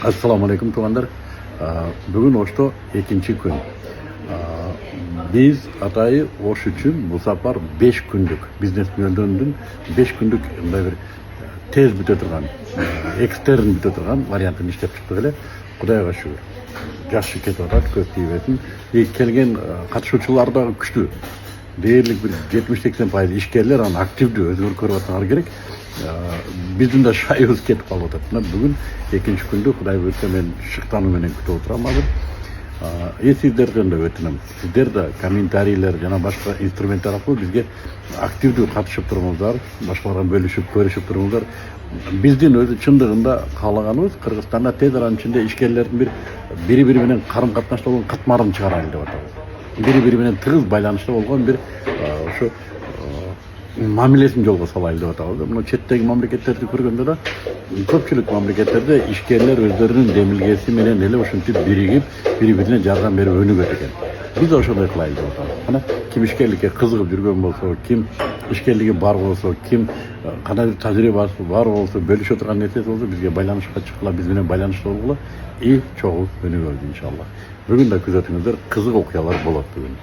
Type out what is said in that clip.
Assalamu alaikum tuğanlar. Bugün Oş'ta ikinci gün. Biz Atay'ı Oş için bu sefer 5 günlük biznes yöndöndün 5 günlük bir tez büte turgan, ekstern büte turgan variantını işlep çıktık ele. Kudayga şükür. Жақсы кетіп жатат, көп тийбесин. Келген катышуучулар да күчтүү. Дээрлик bir 70-80% ишкерлер аны активдүү өзгөрүп көрүп аткандар керек. Биздин да шайыбыз кетип калып атат. Мына бүгүн экинчи күндү Кудай буйрса мен шыктануу менен күтүп отурам азыр. Сиздерден да өтүнөм. Сиздер да комментарийлер жана башка инструменттер аркылуу бизге активдүү катышып туруңуздар, башкалардан бөлүшүп, көрүшүп туруңуздар. Биздин өзү чындыгында каалаганыбыз Кыргызстанда тез аранын ичинде ишкерлердин бири-бири менен карым-катнашта болгон катмарын чыгарайлы деп атабыз. Бири-бири менен тыгыз байланышта болгон бир ошо мамилесин жолго салайлы деп атабыз. Мына четтеги мамлекеттерди көргөндө да көпчүлүк мамлекеттерде ишкерлер өздөрүнүн демилгеси менен эле ушинтип биригип, бири-бирине жардам берип өнүгөт экен. Биз ошондой кылайлы деп атабыз. Мына ким ишкерликке кызыгып жүргөн болсо, ким ишкерлиги бар болсо, ким кандай тажрыйбасы бар болсо, бөлүшө турган нерсеси болсо, бизге байланышка чыккыла, биз менен байланышта болгула и чогуу өнүгөбүз иншалла. Бүгүн да күзөтүңүздөр, кызык окуялар болот бүгүн.